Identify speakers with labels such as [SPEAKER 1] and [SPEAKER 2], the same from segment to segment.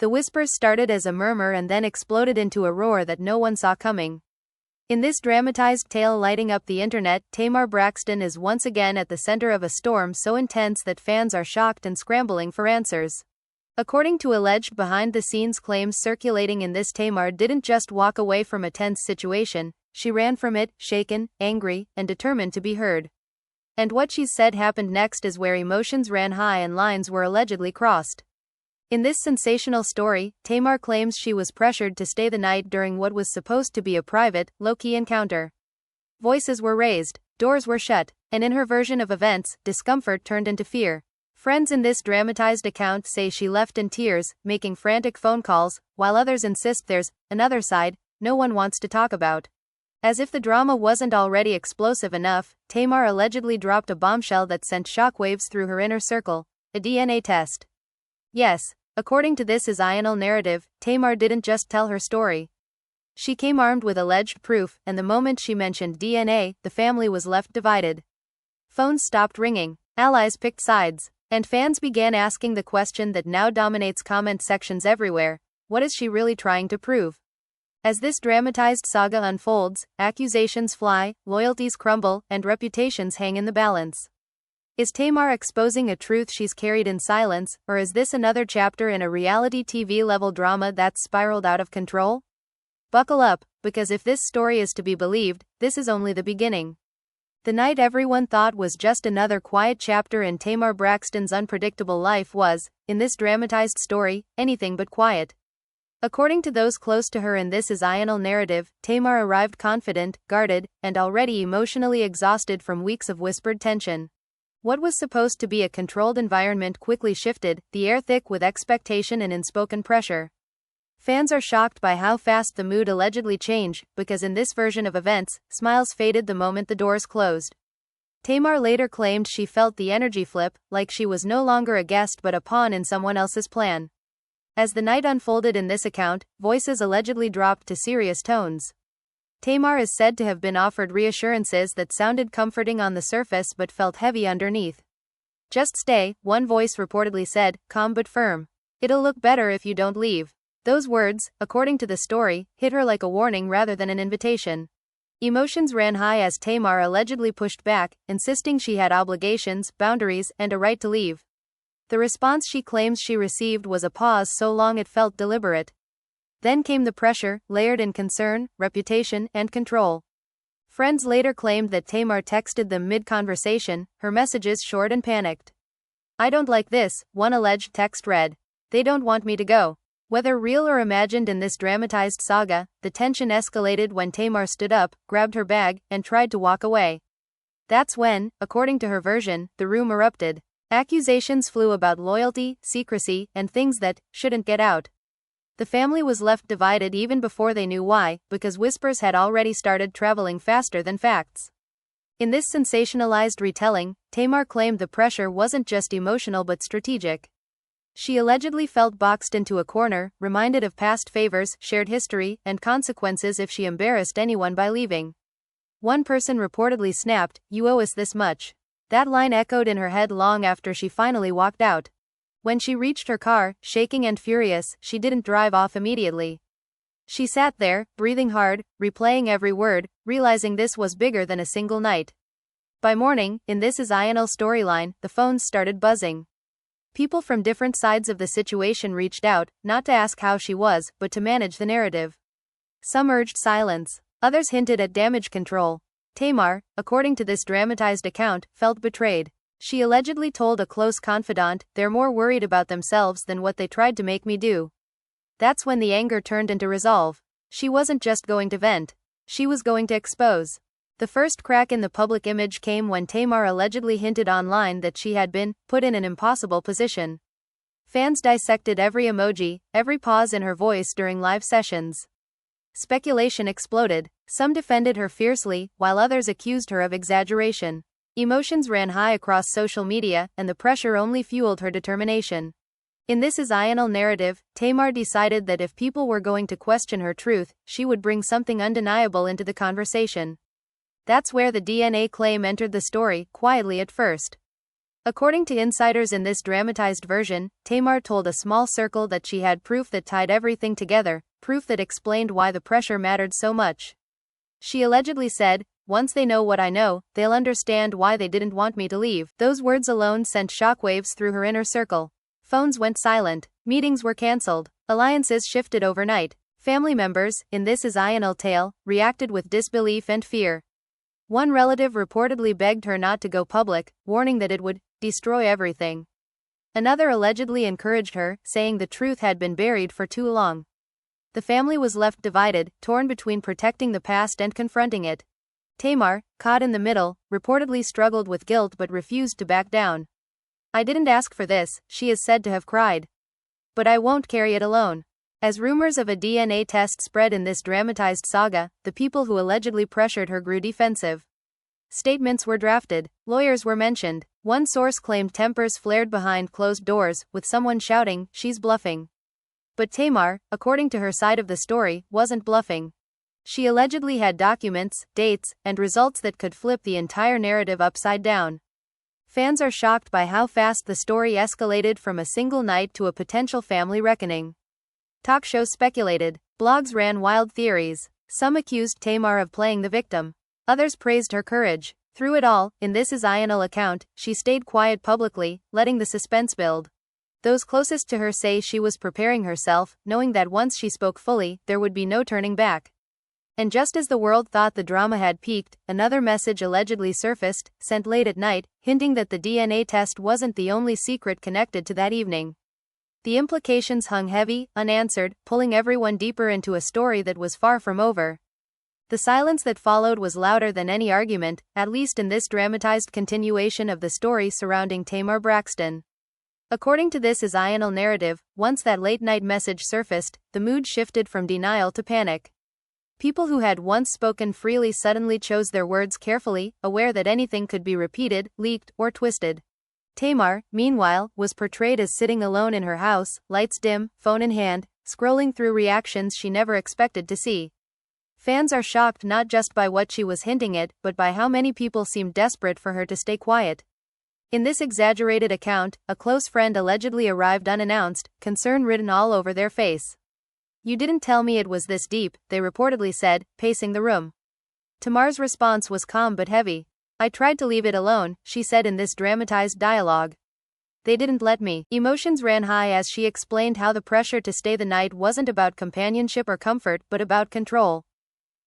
[SPEAKER 1] The whispers started as a murmur and then exploded into a roar that no one saw coming. In this dramatized tale lighting up the internet, Tamar Braxton is once again at the center of a storm so intense that fans are shocked and scrambling for answers. According to alleged behind-the-scenes claims circulating in this, Tamar didn't just walk away from a tense situation, she ran from it, shaken, angry, and determined to be heard. And what she said happened next is where emotions ran high and lines were allegedly crossed. In this sensational story, Tamar claims she was pressured to stay the night during what was supposed to be a private, low-key encounter. Voices were raised, doors were shut, and in her version of events, discomfort turned into fear. Friends in this dramatized account say she left in tears, making frantic phone calls, while others insist there's another side no one wants to talk about. As if the drama wasn't already explosive enough, Tamar allegedly dropped a bombshell that sent shockwaves through her inner circle: a DNA test. Yes, according to this Ional narrative, Tamar didn't just tell her story. She came armed with alleged proof, and the moment she mentioned DNA, the family was left divided. Phones stopped ringing, allies picked sides, and fans began asking the question that now dominates comment sections everywhere: what is she really trying to prove? As this dramatized saga unfolds, accusations fly, loyalties crumble, and reputations hang in the balance. Is Tamar exposing a truth she's carried in silence, or is this another chapter in a reality TV-level drama that's spiraled out of control? Buckle up, because if this story is to be believed, this is only the beginning. The night everyone thought was just another quiet chapter in Tamar Braxton's unpredictable life was, in this dramatized story, anything but quiet. According to those close to her in this Ional narrative, Tamar arrived confident, guarded, and already emotionally exhausted from weeks of whispered tension. What was supposed to be a controlled environment quickly shifted, the air thick with expectation and unspoken pressure. Fans are shocked by how fast the mood allegedly changed, because in this version of events, smiles faded the moment the doors closed. Tamar later claimed she felt the energy flip, like she was no longer a guest but a pawn in someone else's plan. As the night unfolded in this account, voices allegedly dropped to serious tones. Tamar is said to have been offered reassurances that sounded comforting on the surface but felt heavy underneath. "Just stay," one voice reportedly said, calm but firm. "It'll look better if you don't leave." Those words, according to the story, hit her like a warning rather than an invitation. Emotions ran high as Tamar allegedly pushed back, insisting she had obligations, boundaries, and a right to leave. The response she claims she received was a pause so long it felt deliberate. Then came the pressure, layered in concern, reputation, and control. Friends later claimed that Tamar texted them mid-conversation, her messages short and panicked. "I don't like this," one alleged text read. "They don't want me to go." Whether real or imagined in this dramatized saga, the tension escalated when Tamar stood up, grabbed her bag, and tried to walk away. That's when, according to her version, the room erupted. Accusations flew about loyalty, secrecy, and things that shouldn't get out. The family was left divided even before they knew why, because whispers had already started traveling faster than facts. In this sensationalized retelling, Tamar claimed the pressure wasn't just emotional but strategic. She allegedly felt boxed into a corner, reminded of past favors, shared history, and consequences if she embarrassed anyone by leaving. One person reportedly snapped, "You owe us this much." That line echoed in her head long after she finally walked out. When she reached her car, shaking and furious, she didn't drive off immediately. She sat there, breathing hard, replaying every word, realizing this was bigger than a single night. By morning, in this Ional storyline, the phones started buzzing. People from different sides of the situation reached out, not to ask how she was, but to manage the narrative. Some urged silence. Others hinted at damage control. Tamar, according to this dramatized account, felt betrayed. She allegedly told a close confidant, "They're more worried about themselves than what they tried to make me do." That's when the anger turned into resolve. She wasn't just going to vent. She was going to expose. The first crack in the public image came when Tamar allegedly hinted online that she had been put in an impossible position. Fans dissected every emoji, every pause in her voice during live sessions. Speculation exploded. Some defended her fiercely, while others accused her of exaggeration. Emotions ran high across social media, and the pressure only fueled her determination. In this Ional narrative, Tamar decided that if people were going to question her truth, she would bring something undeniable into the conversation. That's where the DNA claim entered the story, quietly at first. According to insiders in this dramatized version, Tamar told a small circle that she had proof that tied everything together, proof that explained why the pressure mattered so much. She allegedly said, "Once they know what I know, they'll understand why they didn't want me to leave." Those words alone sent shockwaves through her inner circle. Phones went silent, meetings were cancelled, alliances shifted overnight. Family members, in this Israel tale, reacted with disbelief and fear. One relative reportedly begged her not to go public, warning that it would destroy everything. Another allegedly encouraged her, saying the truth had been buried for too long. The family was left divided, torn between protecting the past and confronting it. Tamar, caught in the middle, reportedly struggled with guilt but refused to back down. "I didn't ask for this," she is said to have cried. "But I won't carry it alone." As rumors of a DNA test spread in this dramatized saga, the people who allegedly pressured her grew defensive. Statements were drafted, lawyers were mentioned. One source claimed tempers flared behind closed doors, with someone shouting, "She's bluffing." But Tamar, according to her side of the story, wasn't bluffing. She allegedly had documents, dates, and results that could flip the entire narrative upside down. Fans are shocked by how fast the story escalated from a single night to a potential family reckoning. Talk shows speculated, blogs ran wild theories. Some accused Tamar of playing the victim. Others praised her courage. Through it all, in this Israel account, she stayed quiet publicly, letting the suspense build. Those closest to her say she was preparing herself, knowing that once she spoke fully, there would be no turning back. And just as the world thought the drama had peaked, another message allegedly surfaced, sent late at night, hinting that the DNA test wasn't the only secret connected to that evening. The implications hung heavy, unanswered, pulling everyone deeper into a story that was far from over. The silence that followed was louder than any argument, at least in this dramatized continuation of the story surrounding Tamar Braxton. According to this Israel narrative, once that late-night message surfaced, the mood shifted from denial to panic. People who had once spoken freely suddenly chose their words carefully, aware that anything could be repeated, leaked, or twisted. Tamar, meanwhile, was portrayed as sitting alone in her house, lights dim, phone in hand, scrolling through reactions she never expected to see. Fans are shocked not just by what she was hinting at, but by how many people seemed desperate for her to stay quiet. In this exaggerated account, a close friend allegedly arrived unannounced, concern written all over their face. "You didn't tell me it was this deep," they reportedly said, pacing the room. Tamar's response was calm but heavy. "I tried to leave it alone," she said in this dramatized dialogue. "They didn't let me." Emotions ran high as she explained how the pressure to stay the night wasn't about companionship or comfort, but about control.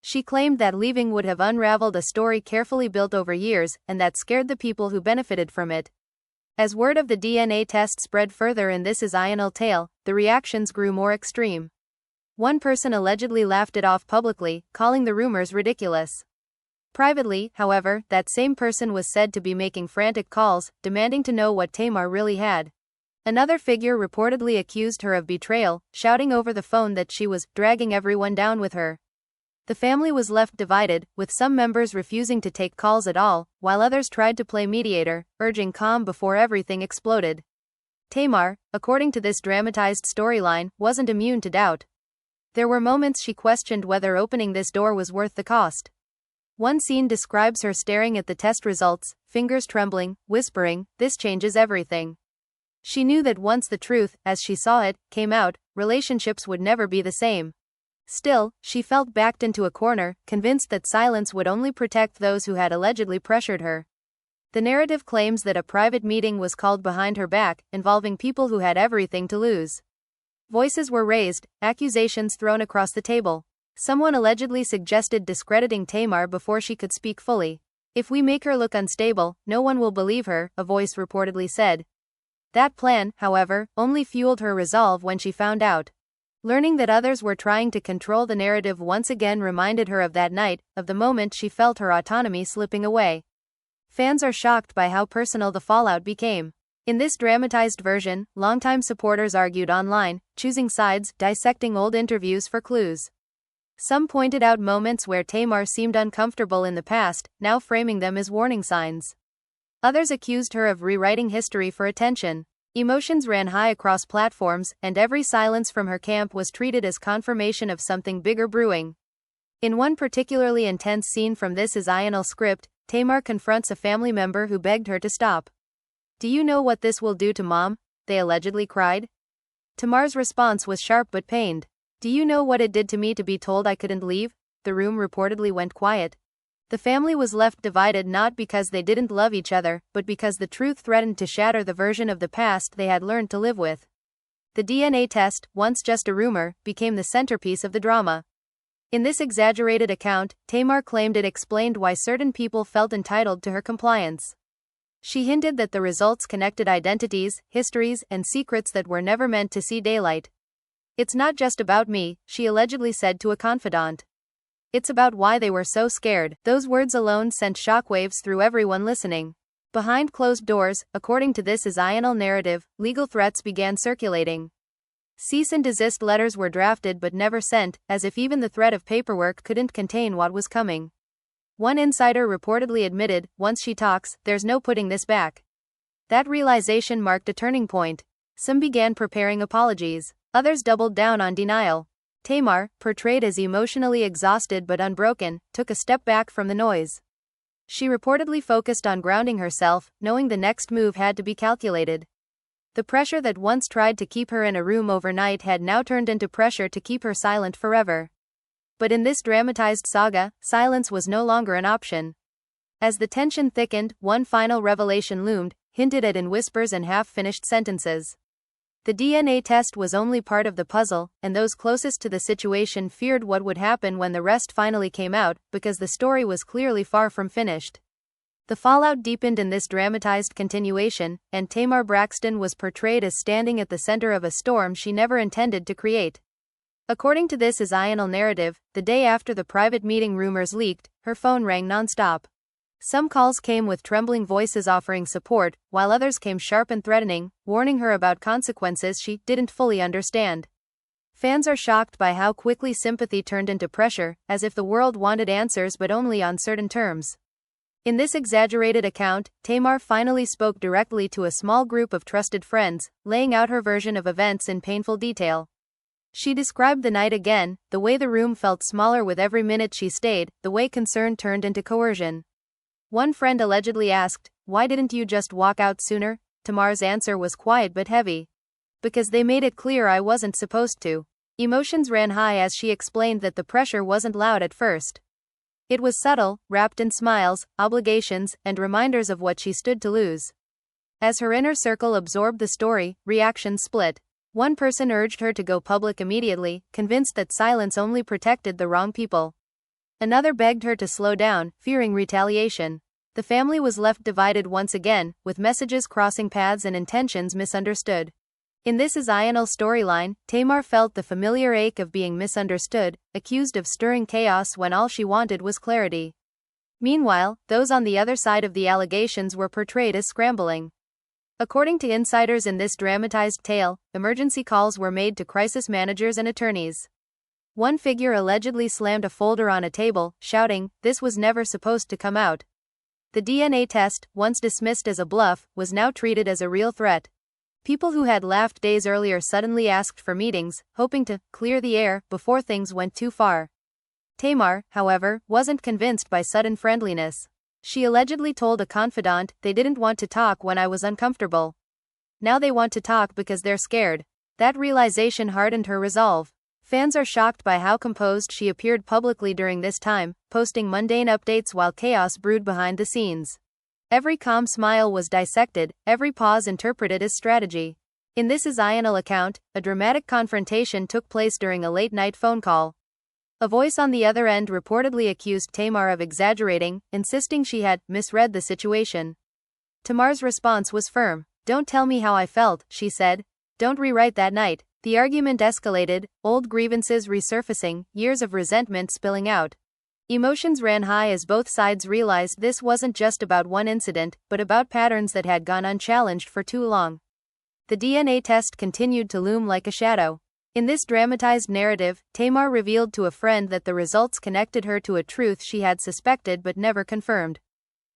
[SPEAKER 1] She claimed that leaving would have unraveled a story carefully built over years, and that scared the people who benefited from it. As word of the DNA test spread further in this Israel tale, the reactions grew more extreme. One person allegedly laughed it off publicly, calling the rumors ridiculous. Privately, however, that same person was said to be making frantic calls, demanding to know what Tamar really had. Another figure reportedly accused her of betrayal, shouting over the phone that she was dragging everyone down with her. The family was left divided, with some members refusing to take calls at all, while others tried to play mediator, urging calm before everything exploded. Tamar, according to this dramatized storyline, wasn't immune to doubt. There were moments she questioned whether opening this door was worth the cost. One scene describes her staring at the test results, fingers trembling, whispering, "This changes everything." She knew that once the truth, as she saw it, came out, relationships would never be the same. Still, she felt backed into a corner, convinced that silence would only protect those who had allegedly pressured her. The narrative claims that a private meeting was called behind her back, involving people who had everything to lose. Voices were raised, accusations thrown across the table. Someone allegedly suggested discrediting Tamar before she could speak fully. "If we make her look unstable, no one will believe her," a voice reportedly said. That plan, however, only fueled her resolve when she found out. Learning that others were trying to control the narrative once again reminded her of that night, of the moment she felt her autonomy slipping away. Fans are shocked by how personal the fallout became. In this dramatized version, longtime supporters argued online, choosing sides, dissecting old interviews for clues. Some pointed out moments where Tamar seemed uncomfortable in the past, now framing them as warning signs. Others accused her of rewriting history for attention. Emotions ran high across platforms, and every silence from her camp was treated as confirmation of something bigger brewing. In one particularly intense scene from this Israel script, Tamar confronts a family member who begged her to stop. "Do you know what this will do to Mom?" they allegedly cried. Tamar's response was sharp but pained. "Do you know what it did to me to be told I couldn't leave?" The room reportedly went quiet. The family was left divided not because they didn't love each other, but because the truth threatened to shatter the version of the past they had learned to live with. The DNA test, once just a rumor, became the centerpiece of the drama. In this exaggerated account, Tamar claimed it explained why certain people felt entitled to her compliance. She hinted that the results connected identities, histories, and secrets that were never meant to see daylight. "It's not just about me," she allegedly said to a confidant. "It's about why they were so scared." Those words alone sent shockwaves through everyone listening. Behind closed doors, according to this Israel narrative, legal threats began circulating. Cease and desist letters were drafted but never sent, as if even the threat of paperwork couldn't contain what was coming. One insider reportedly admitted, "Once she talks, there's no putting this back." That realization marked a turning point. Some began preparing apologies. Others doubled down on denial. Tamar, portrayed as emotionally exhausted but unbroken, took a step back from the noise. She reportedly focused on grounding herself, knowing the next move had to be calculated. The pressure that once tried to keep her in a room overnight had now turned into pressure to keep her silent forever. But in this dramatized saga, silence was no longer an option. As the tension thickened, one final revelation loomed, hinted at in whispers and half-finished sentences. The DNA test was only part of the puzzle, and those closest to the situation feared what would happen when the rest finally came out, because the story was clearly far from finished. The fallout deepened in this dramatized continuation, and Tamar Braxton was portrayed as standing at the center of a storm she never intended to create. According to this Israel narrative, the day after the private meeting rumors leaked, her phone rang nonstop. Some calls came with trembling voices offering support, while others came sharp and threatening, warning her about consequences she didn't fully understand. Fans are shocked by how quickly sympathy turned into pressure, as if the world wanted answers but only on certain terms. In this exaggerated account, Tamar finally spoke directly to a small group of trusted friends, laying out her version of events in painful detail. She described the night again, the way the room felt smaller with every minute she stayed, the way concern turned into coercion. One friend allegedly asked, "Why didn't you just walk out sooner?" Tamar's answer was quiet but heavy. "Because they made it clear I wasn't supposed to." Emotions ran high as she explained that the pressure wasn't loud at first. It was subtle, wrapped in smiles, obligations, and reminders of what she stood to lose. As her inner circle absorbed the story, reactions split. One person urged her to go public immediately, convinced that silence only protected the wrong people. Another begged her to slow down, fearing retaliation. The family was left divided once again, with messages crossing paths and intentions misunderstood. In this Israel storyline, Tamar felt the familiar ache of being misunderstood, accused of stirring chaos when all she wanted was clarity. Meanwhile, those on the other side of the allegations were portrayed as scrambling. According to insiders in this dramatized tale, emergency calls were made to crisis managers and attorneys. One figure allegedly slammed a folder on a table, shouting, "This was never supposed to come out." The DNA test, once dismissed as a bluff, was now treated as a real threat. People who had laughed days earlier suddenly asked for meetings, hoping to clear the air before things went too far. Tamar, however, wasn't convinced by sudden friendliness. She allegedly told a confidant, "They didn't want to talk when I was uncomfortable. Now they want to talk because they're scared." That realization hardened her resolve. Fans are shocked by how composed she appeared publicly during this time, posting mundane updates while chaos brewed behind the scenes. Every calm smile was dissected, every pause interpreted as strategy. In this Israel account, a dramatic confrontation took place during a late-night phone call. A voice on the other end reportedly accused Tamar of exaggerating, insisting she had misread the situation. Tamar's response was firm. "Don't tell me how I felt," she said. "Don't rewrite that night." The argument escalated, old grievances resurfacing, years of resentment spilling out. Emotions ran high as both sides realized this wasn't just about one incident, but about patterns that had gone unchallenged for too long. The DNA test continued to loom like a shadow. In this dramatized narrative, Tamar revealed to a friend that the results connected her to a truth she had suspected but never confirmed.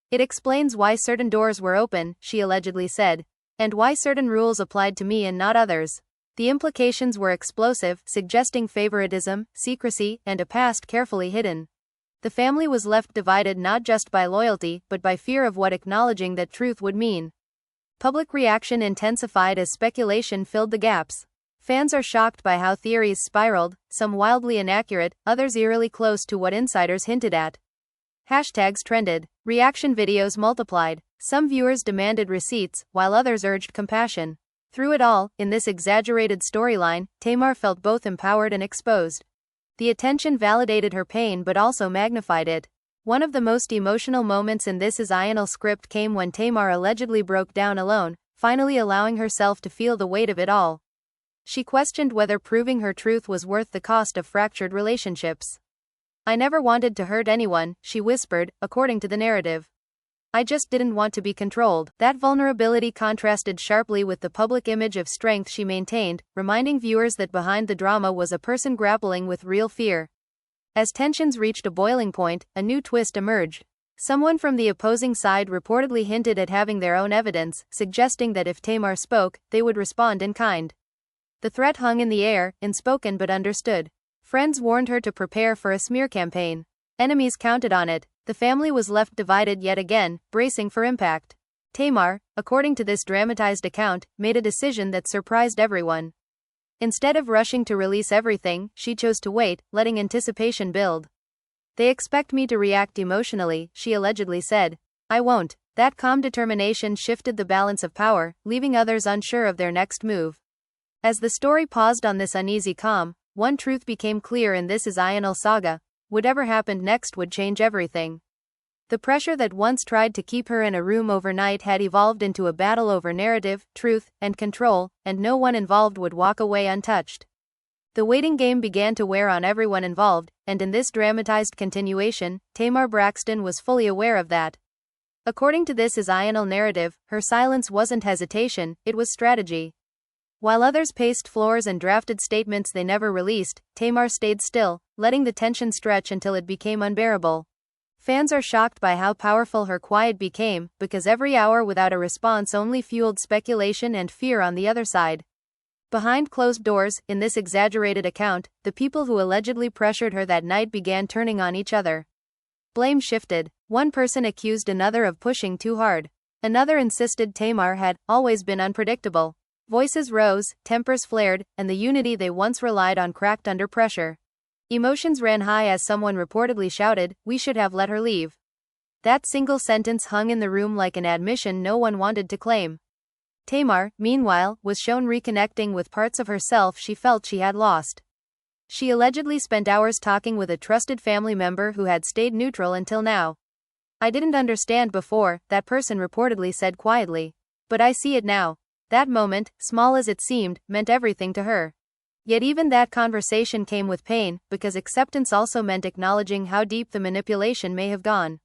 [SPEAKER 1] "It explains why certain doors were open," she allegedly said, "and why certain rules applied to me and not others." The implications were explosive, suggesting favoritism, secrecy, and a past carefully hidden. The family was left divided not just by loyalty, but by fear of what acknowledging that truth would mean. Public reaction intensified as speculation filled the gaps. Fans are shocked by how theories spiraled, some wildly inaccurate, others eerily close to what insiders hinted at. Hashtags trended. Reaction videos multiplied. Some viewers demanded receipts, while others urged compassion. Through it all, in this exaggerated storyline, Tamar felt both empowered and exposed. The attention validated her pain but also magnified it. One of the most emotional moments in This Is Ionel script came when Tamar allegedly broke down alone, finally allowing herself to feel the weight of it all. She questioned whether proving her truth was worth the cost of fractured relationships. "I never wanted to hurt anyone," she whispered, according to the narrative. "I just didn't want to be controlled." That vulnerability contrasted sharply with the public image of strength she maintained, reminding viewers that behind the drama was a person grappling with real fear. As tensions reached a boiling point, a new twist emerged. Someone from the opposing side reportedly hinted at having their own evidence, suggesting that if Tamar spoke, they would respond in kind. The threat hung in the air, unspoken but understood. Friends warned her to prepare for a smear campaign. Enemies counted on it. The family was left divided yet again, bracing for impact. Tamar, according to this dramatized account, made a decision that surprised everyone. Instead of rushing to release everything, she chose to wait, letting anticipation build. "They expect me to react emotionally," she allegedly said. "I won't." That calm determination shifted the balance of power, leaving others unsure of their next move. As the story paused on this uneasy calm, one truth became clear in This Is Ionel saga: whatever happened next would change everything. The pressure that once tried to keep her in a room overnight had evolved into a battle over narrative, truth, and control, and no one involved would walk away untouched. The waiting game began to wear on everyone involved, and in this dramatized continuation, Tamar Braxton was fully aware of that. According to This Is Ionel narrative, her silence wasn't hesitation, it was strategy. While others paced floors and drafted statements they never released, Tamar stayed still, letting the tension stretch until it became unbearable. Fans are shocked by how powerful her quiet became, because every hour without a response only fueled speculation and fear on the other side. Behind closed doors, in this exaggerated account, the people who allegedly pressured her that night began turning on each other. Blame shifted. One person accused another of pushing too hard. Another insisted Tamar had always been unpredictable. Voices rose, tempers flared, and the unity they once relied on cracked under pressure. Emotions ran high as someone reportedly shouted, "We should have let her leave." That single sentence hung in the room like an admission no one wanted to claim. Tamar, meanwhile, was shown reconnecting with parts of herself she felt she had lost. She allegedly spent hours talking with a trusted family member who had stayed neutral until now. "I didn't understand before," that person reportedly said quietly. "But I see it now." That moment, small as it seemed, meant everything to her. Yet even that conversation came with pain, because acceptance also meant acknowledging how deep the manipulation may have gone.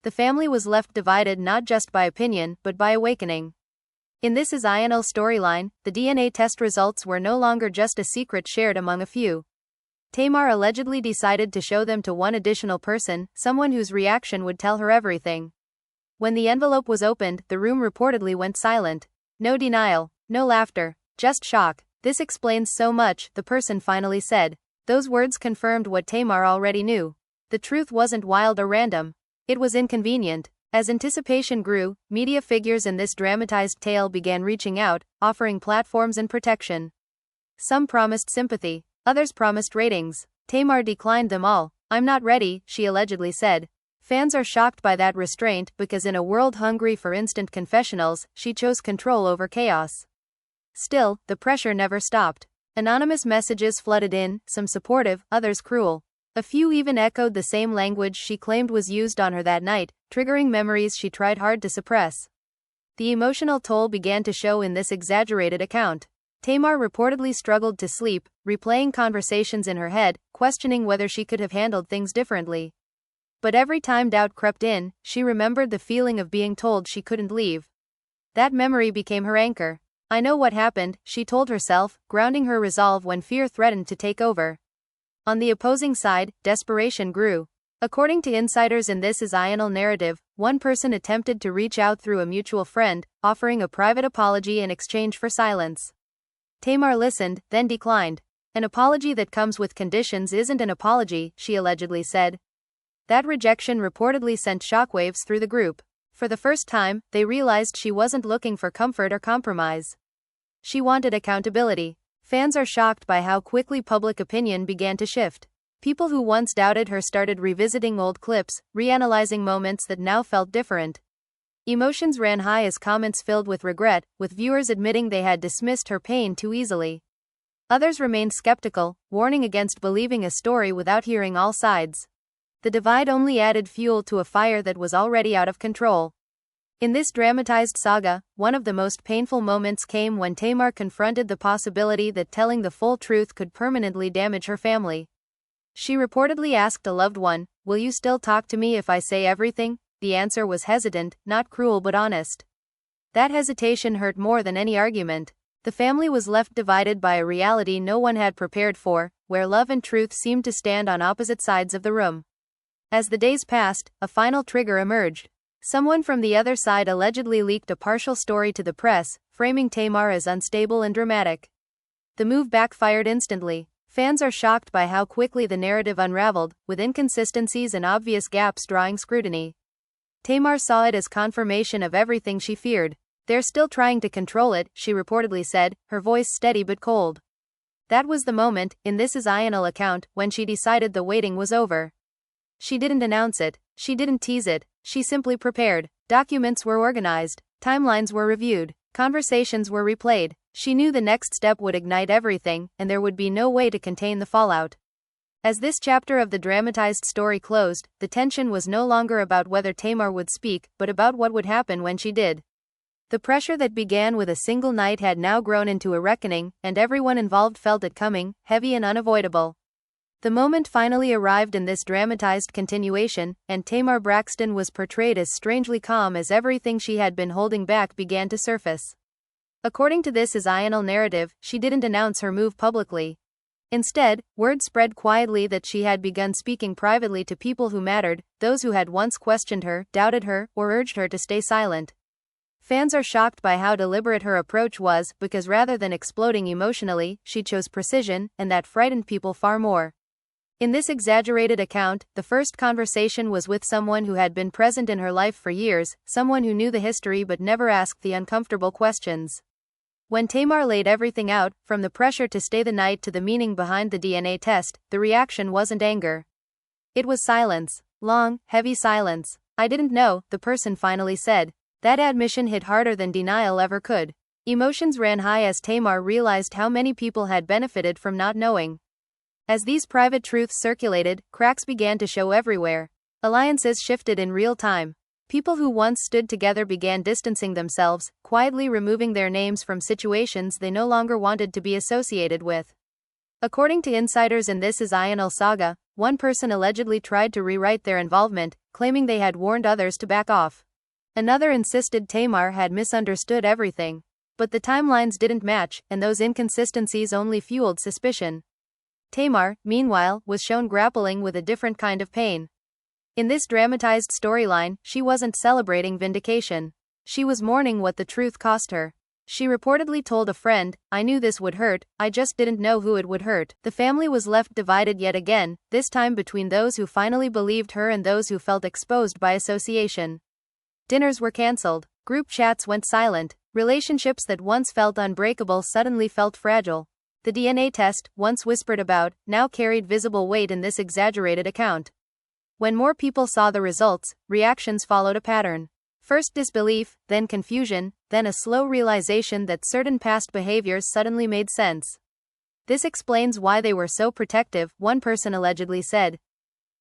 [SPEAKER 1] The family was left divided not just by opinion, but by awakening. In This Is Ionel's storyline, the DNA test results were no longer just a secret shared among a few. Tamar allegedly decided to show them to one additional person, someone whose reaction would tell her everything. When the envelope was opened, the room reportedly went silent. No denial, no laughter, just shock. "This explains so much," the person finally said. Those words confirmed what Tamar already knew. The truth wasn't wild or random. It was inconvenient. As anticipation grew, media figures in this dramatized tale began reaching out, offering platforms and protection. Some promised sympathy, others promised ratings. Tamar declined them all. "I'm not ready," she allegedly said. Fans are shocked by that restraint because in a world hungry for instant confessionals, she chose control over chaos. Still, the pressure never stopped. Anonymous messages flooded in, some supportive, others cruel. A few even echoed the same language she claimed was used on her that night, triggering memories she tried hard to suppress. The emotional toll began to show in this exaggerated account. Tamar reportedly struggled to sleep, replaying conversations in her head, questioning whether she could have handled things differently. But every time doubt crept in, she remembered the feeling of being told she couldn't leave. That memory became her anchor. "I know what happened," she told herself, grounding her resolve when fear threatened to take over. On the opposing side, desperation grew. According to insiders in This Is Ionel narrative, one person attempted to reach out through a mutual friend, offering a private apology in exchange for silence. Tamar listened, then declined. "An apology that comes with conditions isn't an apology," she allegedly said. That rejection reportedly sent shockwaves through the group. For the first time, they realized she wasn't looking for comfort or compromise. She wanted accountability. Fans are shocked by how quickly public opinion began to shift. People who once doubted her started revisiting old clips, reanalyzing moments that now felt different. Emotions ran high as comments filled with regret, with viewers admitting they had dismissed her pain too easily. Others remained skeptical, warning against believing a story without hearing all sides. The divide only added fuel to a fire that was already out of control. In this dramatized saga, one of the most painful moments came when Tamar confronted the possibility that telling the full truth could permanently damage her family. She reportedly asked a loved one, "Will you still talk to me if I say everything?" The answer was hesitant, not cruel but honest. That hesitation hurt more than any argument. The family was left divided by a reality no one had prepared for, where love and truth seemed to stand on opposite sides of the room. As the days passed, a final trigger emerged. Someone from the other side allegedly leaked a partial story to the press, framing Tamar as unstable and dramatic. The move backfired instantly. Fans are shocked by how quickly the narrative unraveled, with inconsistencies and obvious gaps drawing scrutiny. Tamar saw it as confirmation of everything she feared. "They're still trying to control it," she reportedly said, her voice steady but cold. That was the moment, in this Ional account, when she decided the waiting was over. She didn't announce it. She didn't tease it. She simply prepared. Documents were organized. Timelines were reviewed. Conversations were replayed. She knew the next step would ignite everything, and there would be no way to contain the fallout. As this chapter of the dramatized story closed, the tension was no longer about whether Tamar would speak, but about what would happen when she did. The pressure that began with a single night had now grown into a reckoning, and everyone involved felt it coming, heavy and unavoidable. The moment finally arrived in this dramatized continuation, and Tamar Braxton was portrayed as strangely calm as everything she had been holding back began to surface. According to this Ional narrative, she didn't announce her move publicly. Instead, word spread quietly that she had begun speaking privately to people who mattered, those who had once questioned her, doubted her, or urged her to stay silent. Fans are shocked by how deliberate her approach was, because rather than exploding emotionally, she chose precision, and that frightened people far more. In this exaggerated account, the first conversation was with someone who had been present in her life for years, someone who knew the history but never asked the uncomfortable questions. When Tamar laid everything out, from the pressure to stay the night to the meaning behind the DNA test, the reaction wasn't anger. It was silence. Long, heavy silence. "I didn't know," the person finally said. That admission hit harder than denial ever could. Emotions ran high as Tamar realized how many people had benefited from not knowing. As these private truths circulated, cracks began to show everywhere. Alliances shifted in real time. People who once stood together began distancing themselves, quietly removing their names from situations they no longer wanted to be associated with. According to insiders in this Ional saga, one person allegedly tried to rewrite their involvement, claiming they had warned others to back off. Another insisted Tamar had misunderstood everything. But the timelines didn't match, and those inconsistencies only fueled suspicion. Tamar, meanwhile, was shown grappling with a different kind of pain. In this dramatized storyline, she wasn't celebrating vindication. She was mourning what the truth cost her. She reportedly told a friend, "I knew this would hurt, I just didn't know who it would hurt." The family was left divided yet again, this time between those who finally believed her and those who felt exposed by association. Dinners were cancelled. Group chats went silent. Relationships that once felt unbreakable suddenly felt fragile. The DNA test, once whispered about, now carried visible weight in this exaggerated account. When more people saw the results, reactions followed a pattern. First disbelief, then confusion, then a slow realization that certain past behaviors suddenly made sense. "This explains why they were so protective," one person allegedly said.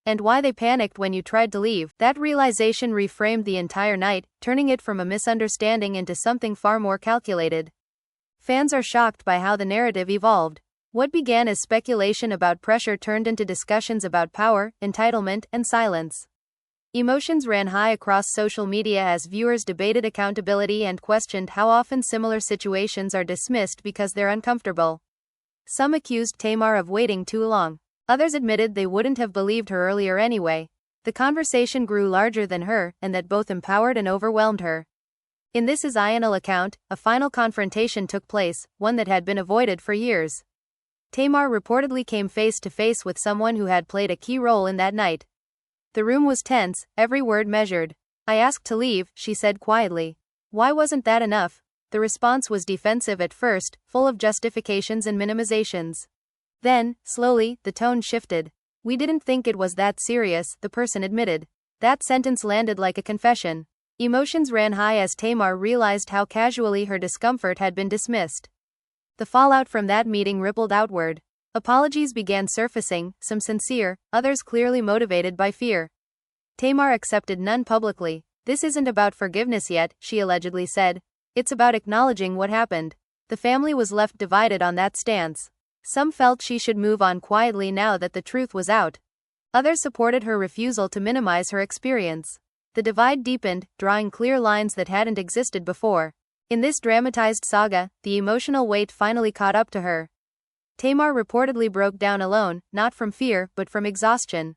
[SPEAKER 1] "And why they panicked when you tried to leave." That realization reframed the entire night, turning it from a misunderstanding into something far more calculated. Fans are shocked by how the narrative evolved. What began as speculation about pressure turned into discussions about power, entitlement, and silence. Emotions ran high across social media as viewers debated accountability and questioned how often similar situations are dismissed because they're uncomfortable. Some accused Tamar of waiting too long. Others admitted they wouldn't have believed her earlier anyway. The conversation grew larger than her, and that both empowered and overwhelmed her. In this Ional account, a final confrontation took place, one that had been avoided for years. Tamar reportedly came face to face with someone who had played a key role in that night. The room was tense, every word measured. I asked to leave, she said quietly. Why wasn't that enough? The response was defensive at first, full of justifications and minimizations. Then, slowly, the tone shifted. We didn't think it was that serious, the person admitted. That sentence landed like a confession. Emotions ran high as Tamar realized how casually her discomfort had been dismissed. The fallout from that meeting rippled outward. Apologies began surfacing, some sincere, others clearly motivated by fear. Tamar accepted none publicly. This isn't about forgiveness yet, she allegedly said. It's about acknowledging what happened. The family was left divided on that stance. Some felt she should move on quietly now that the truth was out. Others supported her refusal to minimize her experience. The divide deepened, drawing clear lines that hadn't existed before. In this dramatized saga, the emotional weight finally caught up to her. Tamar reportedly broke down alone, not from fear, but from exhaustion.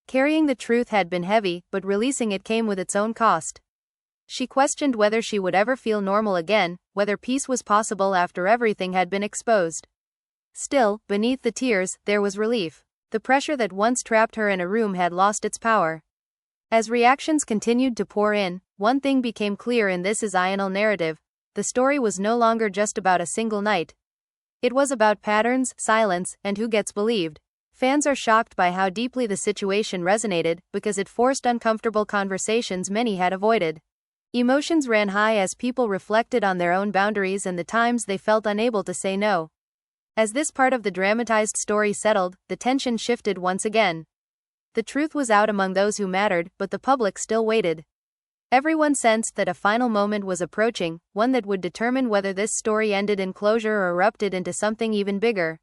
[SPEAKER 1] Carrying the truth had been heavy, but releasing it came with its own cost. She questioned whether she would ever feel normal again, whether peace was possible after everything had been exposed. Still, beneath the tears, there was relief. The pressure that once trapped her in a room had lost its power. As reactions continued to pour in, one thing became clear in this Zional narrative. The story was no longer just about a single night. It was about patterns, silence, and who gets believed. Fans are shocked by how deeply the situation resonated, because it forced uncomfortable conversations many had avoided. Emotions ran high as people reflected on their own boundaries and the times they felt unable to say no. As this part of the dramatized story settled, the tension shifted once again. The truth was out among those who mattered, but the public still waited. Everyone sensed that a final moment was approaching, one that would determine whether this story ended in closure or erupted into something even bigger.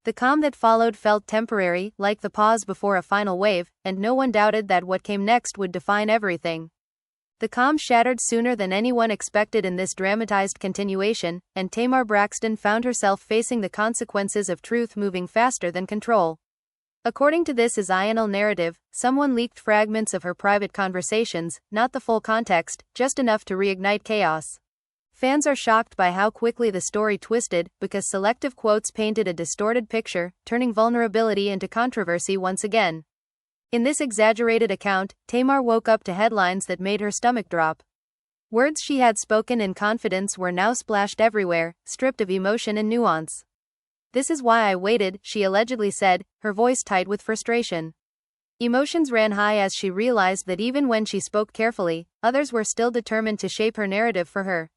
[SPEAKER 1] The calm that followed felt temporary, like the pause before a final wave, and no one doubted that what came next would define everything. The calm shattered sooner than anyone expected in this dramatized continuation, and Tamar Braxton found herself facing the consequences of truth moving faster than control. According to this Zional narrative, someone leaked fragments of her private conversations, not the full context, just enough to reignite chaos. Fans are shocked by how quickly the story twisted, because selective quotes painted a distorted picture, turning vulnerability into controversy once again. In this exaggerated account, Tamar woke up to headlines that made her stomach drop. Words she had spoken in confidence were now splashed everywhere, stripped of emotion and nuance. This is why I waited, she allegedly said, her voice tight with frustration. Emotions ran high as she realized that even when she spoke carefully, others were still determined to shape her narrative for her.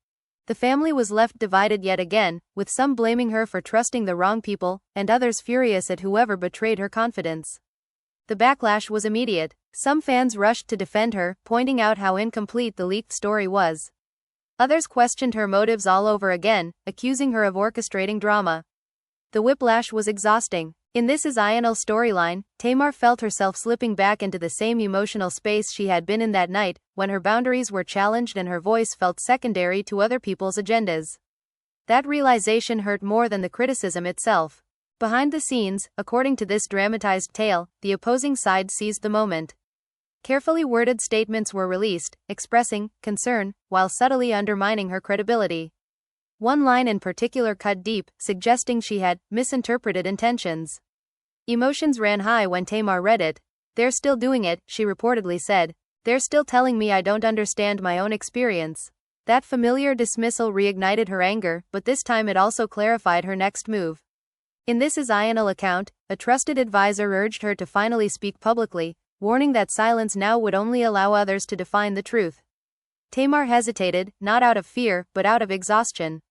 [SPEAKER 1] The family was left divided yet again, with some blaming her for trusting the wrong people, and others furious at whoever betrayed her confidence. The backlash was immediate. Some fans rushed to defend her, pointing out how incomplete the leaked story was. Others questioned her motives all over again, accusing her of orchestrating drama. The whiplash was exhausting. In this Zional storyline, Tamar felt herself slipping back into the same emotional space she had been in that night, when her boundaries were challenged and her voice felt secondary to other people's agendas. That realization hurt more than the criticism itself. Behind the scenes, according to this dramatized tale, the opposing side seized the moment. Carefully worded statements were released, expressing concern, while subtly undermining her credibility. One line in particular cut deep, suggesting she had misinterpreted intentions. Emotions ran high when Tamar read it. They're still doing it, she reportedly said. They're still telling me I don't understand my own experience. That familiar dismissal reignited her anger, but this time it also clarified her next move. In this Zional account, a trusted advisor urged her to finally speak publicly, warning that silence now would only allow others to define the truth. Tamar hesitated, not out of fear, but out of exhaustion.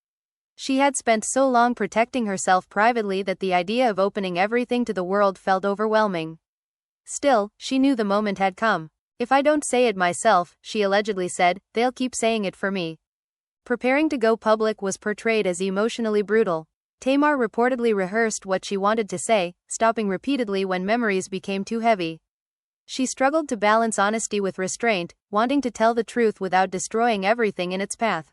[SPEAKER 1] She had spent so long protecting herself privately that the idea of opening everything to the world felt overwhelming. Still, she knew the moment had come. If I don't say it myself, she allegedly said, they'll keep saying it for me. Preparing to go public was portrayed as emotionally brutal. Tamar reportedly rehearsed what she wanted to say, stopping repeatedly when memories became too heavy. She struggled to balance honesty with restraint, wanting to tell the truth without destroying everything in its path.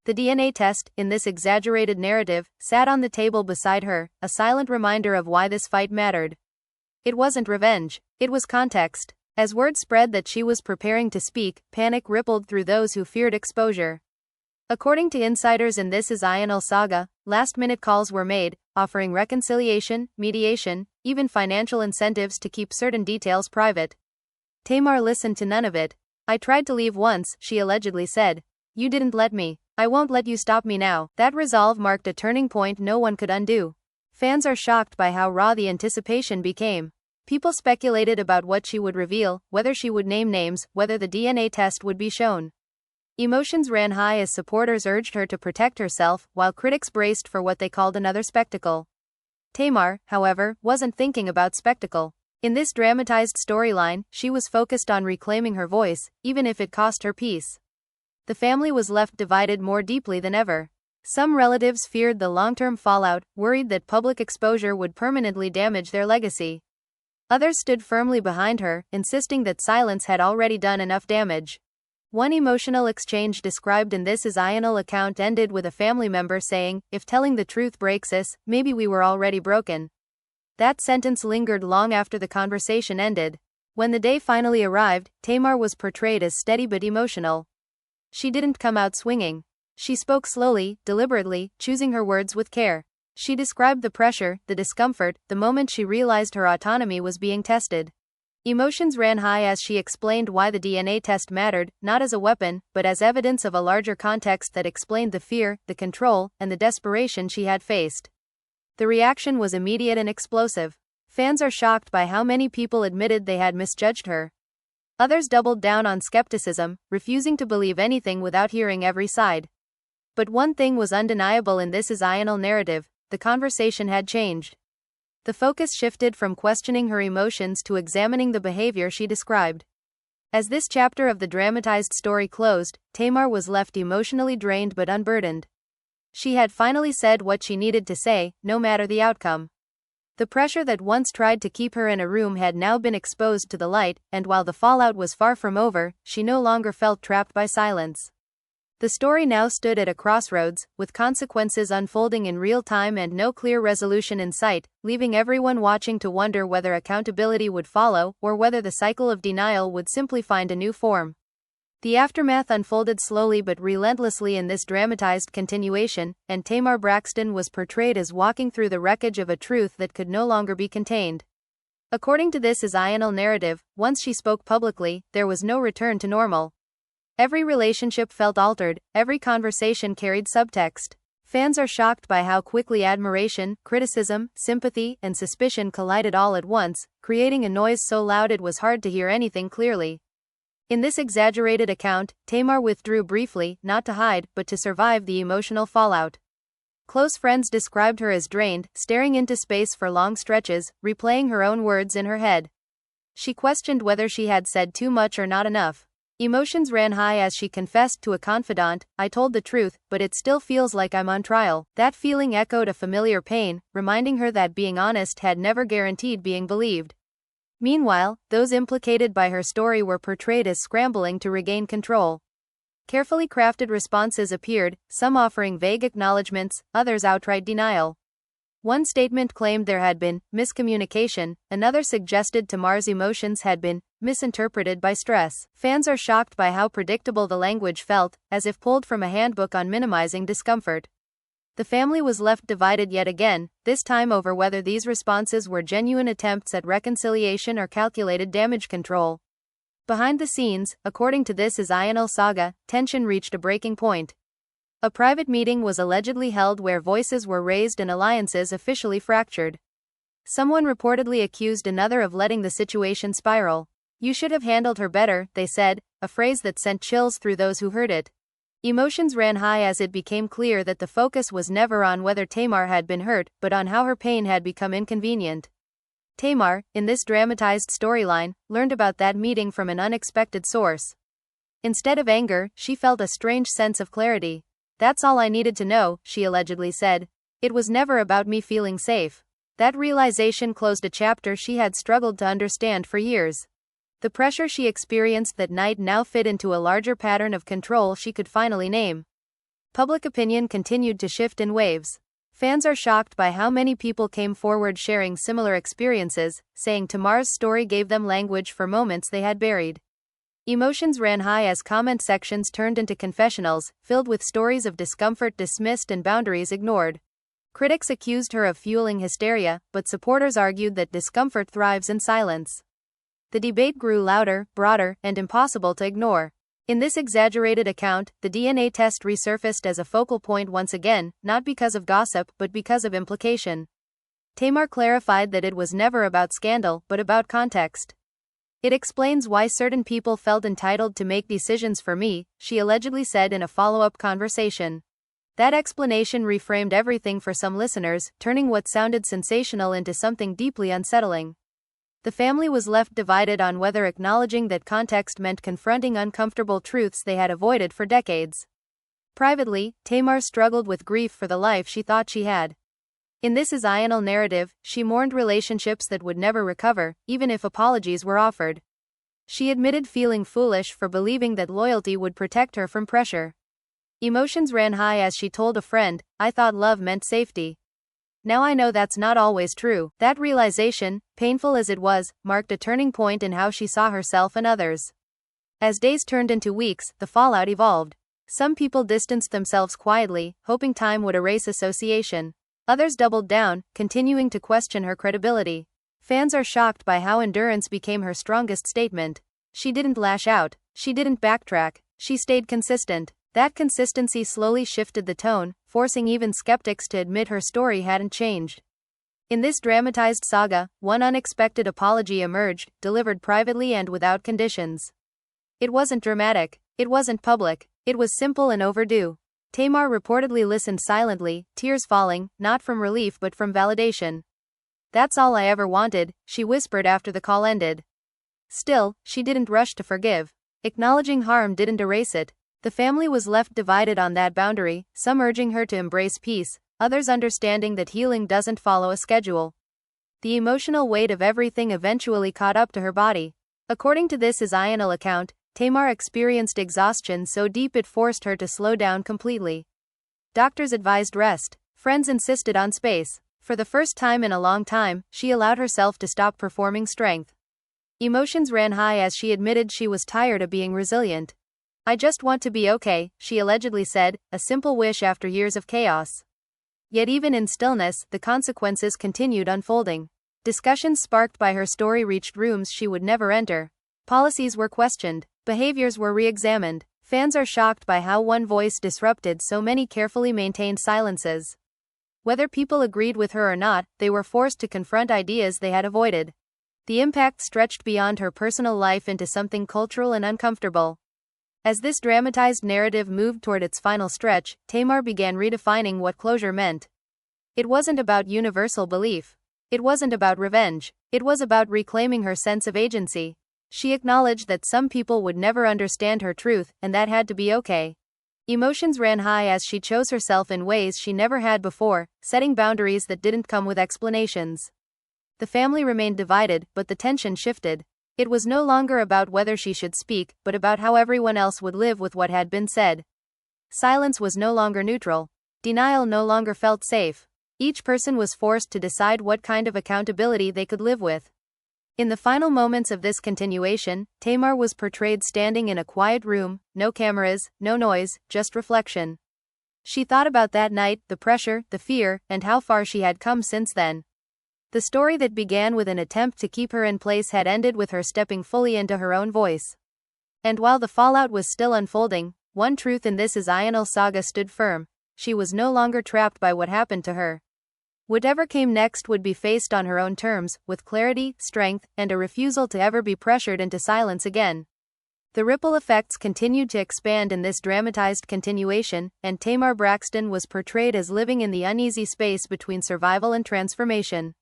[SPEAKER 1] The DNA test, in this exaggerated narrative, sat on the table beside her, a silent reminder of why this fight mattered. It wasn't revenge. It was context. As word spread that she was preparing to speak, panic rippled through those who feared exposure. According to insiders in this Zional saga, last-minute calls were made, offering reconciliation, mediation, even financial incentives to keep certain details private. Tamar listened to none of it. "I tried to leave once," she allegedly said. "You didn't let me. I won't let you stop me now." That resolve marked a turning point no one could undo. Fans are shocked by how raw the anticipation became. People speculated about what she would reveal, whether she would name names, whether the DNA test would be shown. Emotions ran high as supporters urged her to protect herself, while critics braced for what they called another spectacle. Tamar, however, wasn't thinking about spectacle. In this dramatized storyline, she was focused on reclaiming her voice, even if it cost her peace. The family was left divided more deeply than ever. Some relatives feared the long-term fallout, worried that public exposure would permanently damage their legacy. Others stood firmly behind her, insisting that silence had already done enough damage. One emotional exchange described in this Ional account ended with a family member saying, "If telling the truth breaks us, maybe we were already broken." That sentence lingered long after the conversation ended. When the day finally arrived, Tamar was portrayed as steady but emotional. She didn't come out swinging. She spoke slowly, deliberately, choosing her words with care. She described the pressure, the discomfort, the moment she realized her autonomy was being tested. Emotions ran high as she explained why the DNA test mattered, not as a weapon, but as evidence of a larger context that explained the fear, the control, and the desperation she had faced. The reaction was immediate and explosive. Fans are shocked by how many people admitted they had misjudged her. Others doubled down on skepticism, refusing to believe anything without hearing every side. But one thing was undeniable in this Ional narrative: the conversation had changed. The focus shifted from questioning her emotions to examining the behavior she described. As this chapter of the dramatized story closed, Tamar was left emotionally drained but unburdened. She had finally said what she needed to say, no matter the outcome. The pressure that once tried to keep her in a room had now been exposed to the light, and while the fallout was far from over, she no longer felt trapped by silence. The story now stood at a crossroads, with consequences unfolding in real time and no clear resolution in sight, leaving everyone watching to wonder whether accountability would follow, or whether the cycle of denial would simply find a new form. The aftermath unfolded slowly but relentlessly in this dramatized continuation, and Tamar Braxton was portrayed as walking through the wreckage of a truth that could no longer be contained. According to this Ional narrative, once she spoke publicly, there was no return to normal. Every relationship felt altered, every conversation carried subtext. Fans are shocked by how quickly admiration, criticism, sympathy, and suspicion collided all at once, creating a noise so loud it was hard to hear anything clearly. In this exaggerated account, Tamar withdrew briefly, not to hide, but to survive the emotional fallout. Close friends described her as drained, staring into space for long stretches, replaying her own words in her head. She questioned whether she had said too much or not enough. Emotions ran high as she confessed to a confidant, "I told the truth, but it still feels like I'm on trial." That feeling echoed a familiar pain, reminding her that being honest had never guaranteed being believed. Meanwhile, those implicated by her story were portrayed as scrambling to regain control. Carefully crafted responses appeared, some offering vague acknowledgments, others outright denial. One statement claimed there had been miscommunication, another suggested Tamar's emotions had been misinterpreted by stress. Fans are shocked by how predictable the language felt, as if pulled from a handbook on minimizing discomfort. The family was left divided yet again, this time over whether these responses were genuine attempts at reconciliation or calculated damage control. Behind the scenes, according to this Ional saga, tension reached a breaking point. A private meeting was allegedly held where voices were raised and alliances officially fractured. Someone reportedly accused another of letting the situation spiral. "You should have handled her better," they said, a phrase that sent chills through those who heard it. Emotions ran high as it became clear that the focus was never on whether Tamar had been hurt, but on how her pain had become inconvenient. Tamar, in this dramatized storyline, learned about that meeting from an unexpected source. Instead of anger, she felt a strange sense of clarity. "That's all I needed to know," she allegedly said. "It was never about me feeling safe." That realization closed a chapter she had struggled to understand for years. The pressure she experienced that night now fit into a larger pattern of control she could finally name. Public opinion continued to shift in waves. Fans are shocked by how many people came forward sharing similar experiences, saying Tamar's story gave them language for moments they had buried. Emotions ran high as comment sections turned into confessionals, filled with stories of discomfort dismissed and boundaries ignored. Critics accused her of fueling hysteria, but supporters argued that discomfort thrives in silence. The debate grew louder, broader, and impossible to ignore. In this exaggerated account, the DNA test resurfaced as a focal point once again, not because of gossip, but because of implication. Tamar clarified that it was never about scandal, but about context. It explains why certain people felt entitled to make decisions for me, she allegedly said in a follow-up conversation. That explanation reframed everything for some listeners, turning what sounded sensational into something deeply unsettling. The family was left divided on whether acknowledging that context meant confronting uncomfortable truths they had avoided for decades. Privately, Tamar struggled with grief for the life she thought she had. In this Zional narrative, she mourned relationships that would never recover, even if apologies were offered. She admitted feeling foolish for believing that loyalty would protect her from pressure. Emotions ran high as she told a friend, "I thought love meant safety. Now I know that's not always true." That realization, painful as it was, marked a turning point in how she saw herself and others. As days turned into weeks, the fallout evolved. Some people distanced themselves quietly, hoping time would erase association. Others doubled down, continuing to question her credibility. Fans are shocked by how endurance became her strongest statement. She didn't lash out, she didn't backtrack, she stayed consistent. That consistency slowly shifted the tone, forcing even skeptics to admit her story hadn't changed. In this dramatized saga, one unexpected apology emerged, delivered privately and without conditions. It wasn't dramatic, it wasn't public, it was simple and overdue. Tamar reportedly listened silently, tears falling, not from relief but from validation. "That's all I ever wanted," she whispered after the call ended. Still, she didn't rush to forgive. Acknowledging harm didn't erase it. The family was left divided on that boundary, some urging her to embrace peace, others understanding that healing doesn't follow a schedule. The emotional weight of everything eventually caught up to her body. According to this Zional account, Tamar experienced exhaustion so deep it forced her to slow down completely. Doctors advised rest. Friends insisted on space. For the first time in a long time, she allowed herself to stop performing strength. Emotions ran high as she admitted she was tired of being resilient. "I just want to be okay," she allegedly said, a simple wish after years of chaos. Yet even in stillness, the consequences continued unfolding. Discussions sparked by her story reached rooms she would never enter. Policies were questioned. Behaviors were re-examined. Fans are shocked by how one voice disrupted so many carefully maintained silences. Whether people agreed with her or not, they were forced to confront ideas they had avoided. The impact stretched beyond her personal life into something cultural and uncomfortable. As this dramatized narrative moved toward its final stretch, Tamar began redefining what closure meant. It wasn't about universal belief. It wasn't about revenge. It was about reclaiming her sense of agency. She acknowledged that some people would never understand her truth, and that had to be okay. Emotions ran high as she chose herself in ways she never had before, setting boundaries that didn't come with explanations. The family remained divided, but the tension shifted. It was no longer about whether she should speak, but about how everyone else would live with what had been said. Silence was no longer neutral. Denial no longer felt safe. Each person was forced to decide what kind of accountability they could live with. In the final moments of this continuation, Tamar was portrayed standing in a quiet room, no cameras, no noise, just reflection. She thought about that night, the pressure, the fear, and how far she had come since then. The story that began with an attempt to keep her in place had ended with her stepping fully into her own voice. And while the fallout was still unfolding, one truth in this Zional saga stood firm: she was no longer trapped by what happened to her. Whatever came next would be faced on her own terms, with clarity, strength, and a refusal to ever be pressured into silence again. The ripple effects continued to expand in this dramatized continuation, and Tamar Braxton was portrayed as living in the uneasy space between survival and transformation.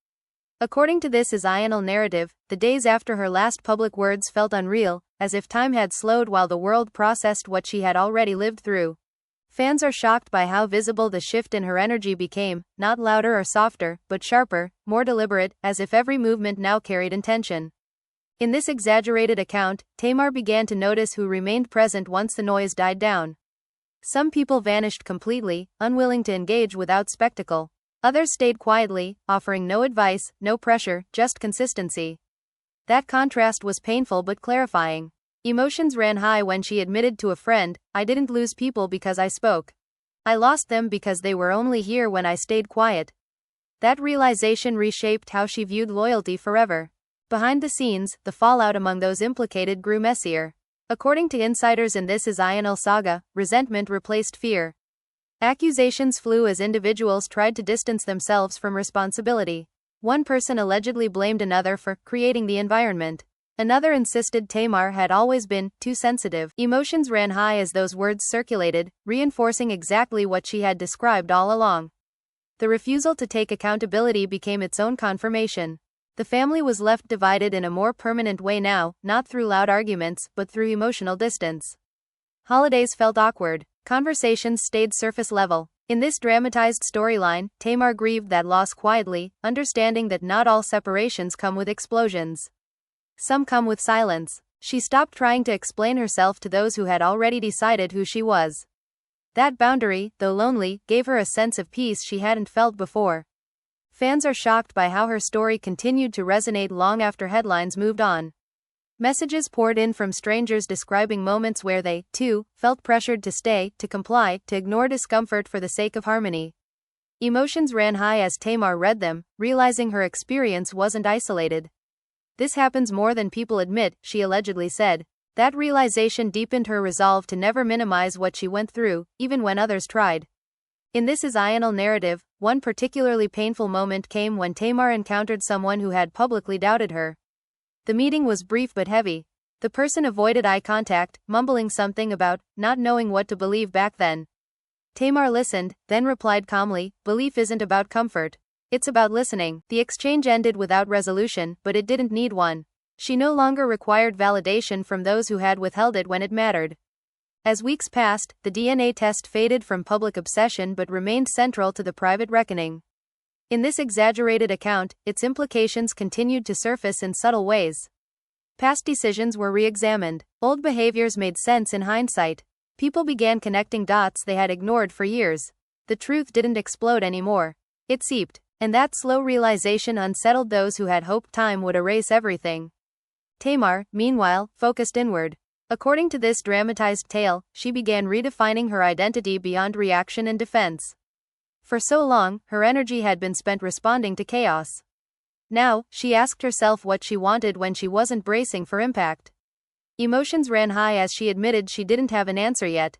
[SPEAKER 1] According to this Zional narrative, the days after her last public words felt unreal, as if time had slowed while the world processed what she had already lived through. Fans are shocked by how visible the shift in her energy became, not louder or softer, but sharper, more deliberate, as if every movement now carried intention. In this exaggerated account, Tamar began to notice who remained present once the noise died down. Some people vanished completely, unwilling to engage without spectacle. Others stayed quietly, offering no advice, no pressure, just consistency. That contrast was painful but clarifying. Emotions ran high when she admitted to a friend, "I didn't lose people because I spoke. I lost them because they were only here when I stayed quiet." That realization reshaped how she viewed loyalty forever. Behind the scenes, the fallout among those implicated grew messier. According to insiders in This Is Ionel saga, resentment replaced fear. Accusations flew as individuals tried to distance themselves from responsibility. One person allegedly blamed another for creating the environment. Another insisted Tamar had always been too sensitive. Emotions ran high as those words circulated, reinforcing exactly what she had described all along. The refusal to take accountability became its own confirmation. The family was left divided in a more permanent way now, not through loud arguments, but through emotional distance. Holidays felt awkward. Conversations stayed surface level. In this dramatized storyline, Tamar grieved that loss quietly, understanding that not all separations come with explosions. Some come with silence. She stopped trying to explain herself to those who had already decided who she was. That boundary, though lonely, gave her a sense of peace she hadn't felt before. Fans are shocked by how her story continued to resonate long after headlines moved on. Messages poured in from strangers describing moments where they, too, felt pressured to stay, to comply, to ignore discomfort for the sake of harmony. Emotions ran high as Tamar read them, realizing her experience wasn't isolated. "This happens more than people admit," she allegedly said. That realization deepened her resolve to never minimize what she went through, even when others tried. In This Is Ionel narrative, one particularly painful moment came when Tamar encountered someone who had publicly doubted her. The meeting was brief but heavy. The person avoided eye contact, mumbling something about not knowing what to believe back then. Tamar listened, then replied calmly, "Belief isn't about comfort. It's about listening." The exchange ended without resolution, but it didn't need one. She no longer required validation from those who had withheld it when it mattered. As weeks passed, the DNA test faded from public obsession but remained central to the private reckoning. In this exaggerated account, its implications continued to surface in subtle ways. Past decisions were re-examined. Old behaviors made sense in hindsight. People began connecting dots they had ignored for years. The truth didn't explode anymore. It seeped, and that slow realization unsettled those who had hoped time would erase everything. Tamar, meanwhile, focused inward. According to this dramatized tale, she began redefining her identity beyond reaction and defense. For so long, her energy had been spent responding to chaos. Now, she asked herself what she wanted when she wasn't bracing for impact. Emotions ran high as she admitted she didn't have an answer yet.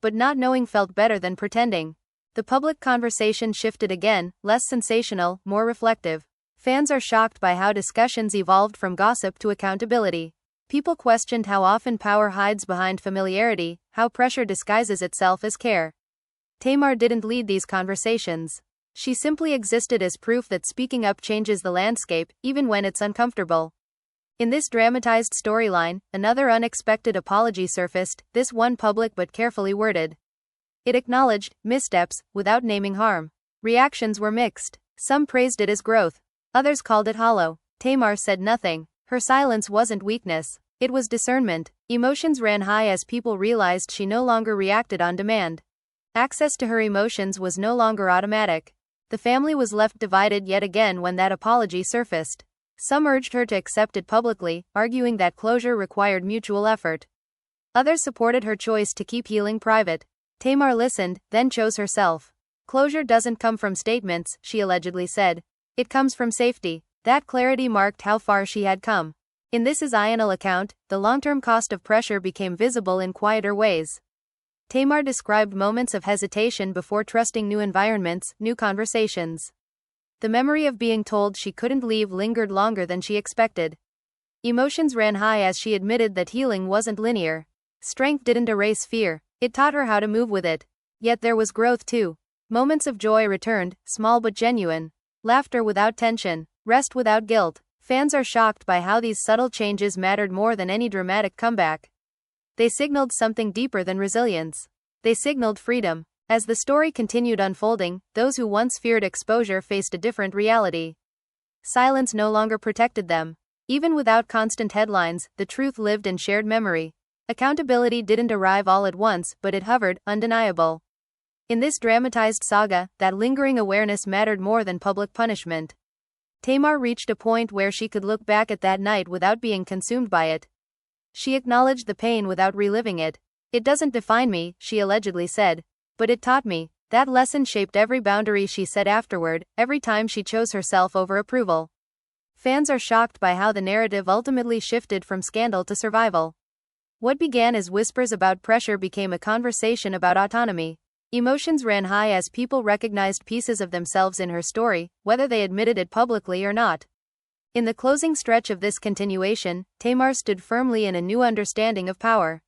[SPEAKER 1] But not knowing felt better than pretending. The public conversation shifted again, less sensational, more reflective. Fans are shocked by how discussions evolved from gossip to accountability. People questioned how often power hides behind familiarity, how pressure disguises itself as care. Tamar didn't lead these conversations. She simply existed as proof that speaking up changes the landscape, even when it's uncomfortable. In this dramatized storyline, another unexpected apology surfaced, this one public but carefully worded. It acknowledged missteps, without naming harm. Reactions were mixed. Some praised it as growth. Others called it hollow. Tamar said nothing. Her silence wasn't weakness. It was discernment. Emotions ran high as people realized she no longer reacted on demand. Access to her emotions was no longer automatic. The family was left divided yet again when that apology surfaced. Some urged her to accept it publicly, arguing that closure required mutual effort. Others supported her choice to keep healing private. Tamar listened, then chose herself. "Closure doesn't come from statements," she allegedly said. "It comes from safety." That clarity marked how far she had come. In This Is Ionel account, the long-term cost of pressure became visible in quieter ways. Tamar described moments of hesitation before trusting new environments, new conversations. The memory of being told she couldn't leave lingered longer than she expected. Emotions ran high as she admitted that healing wasn't linear. Strength didn't erase fear, it taught her how to move with it. Yet there was growth too. Moments of joy returned, small but genuine. Laughter without tension, rest without guilt. Fans are shocked by how these subtle changes mattered more than any dramatic comeback. They signaled something deeper than resilience. They signaled freedom. As the story continued unfolding, those who once feared exposure faced a different reality. Silence no longer protected them. Even without constant headlines, the truth lived in shared memory. Accountability didn't arrive all at once, but it hovered, undeniable. In this dramatized saga, that lingering awareness mattered more than public punishment. Tamar reached a point where she could look back at that night without being consumed by it. She acknowledged the pain without reliving it. "It doesn't define me," she allegedly said. "But it taught me." That lesson shaped every boundary she set afterward, every time she chose herself over approval. Fans are shocked by how the narrative ultimately shifted from scandal to survival. What began as whispers about pressure became a conversation about autonomy. Emotions ran high as people recognized pieces of themselves in her story, whether they admitted it publicly or not. In the closing stretch of this continuation, Tamar stood firmly in a new understanding of power.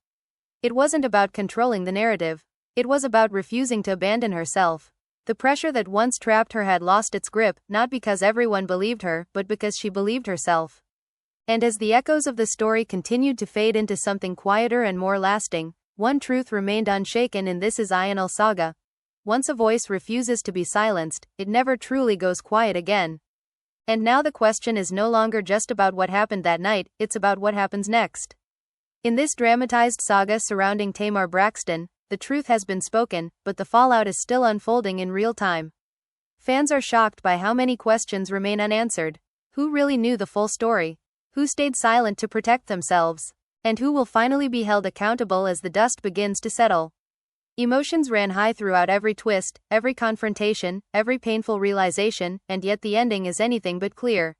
[SPEAKER 1] It wasn't about controlling the narrative. It was about refusing to abandon herself. The pressure that once trapped her had lost its grip, not because everyone believed her, but because she believed herself. And as the echoes of the story continued to fade into something quieter and more lasting, one truth remained unshaken in this Ional saga. Once a voice refuses to be silenced, it never truly goes quiet again. And now the question is no longer just about what happened that night, it's about what happens next. In this dramatized saga surrounding Tamar Braxton, the truth has been spoken, but the fallout is still unfolding in real time. Fans are shocked by how many questions remain unanswered. Who really knew the full story? Who stayed silent to protect themselves? And who will finally be held accountable as the dust begins to settle? Emotions ran high throughout every twist, every confrontation, every painful realization, and yet the ending is anything but clear.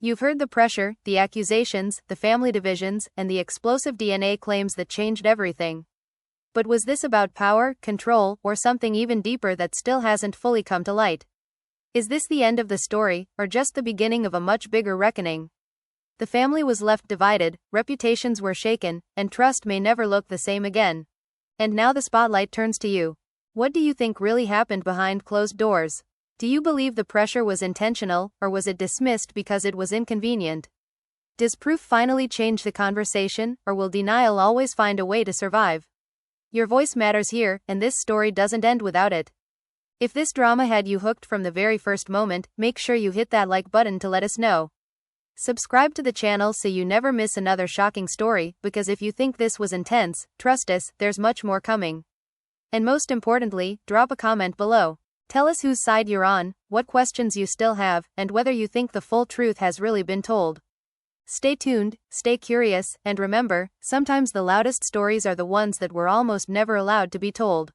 [SPEAKER 1] You've heard the pressure, the accusations, the family divisions, and the explosive DNA claims that changed everything. But was this about power, control, or something even deeper that still hasn't fully come to light? Is this the end of the story, or just the beginning of a much bigger reckoning? The family was left divided, reputations were shaken, and trust may never look the same again. And now the spotlight turns to you. What do you think really happened behind closed doors? Do you believe the pressure was intentional, or was it dismissed because it was inconvenient? Does proof finally change the conversation, or will denial always find a way to survive? Your voice matters here, and this story doesn't end without it. If this drama had you hooked from the very first moment, make sure you hit that like button to let us know. Subscribe to the channel so you never miss another shocking story, because if you think this was intense, trust us, there's much more coming. And most importantly, drop a comment below. Tell us whose side you're on, what questions you still have, and whether you think the full truth has really been told. Stay tuned, stay curious, and remember, sometimes the loudest stories are the ones that were almost never allowed to be told.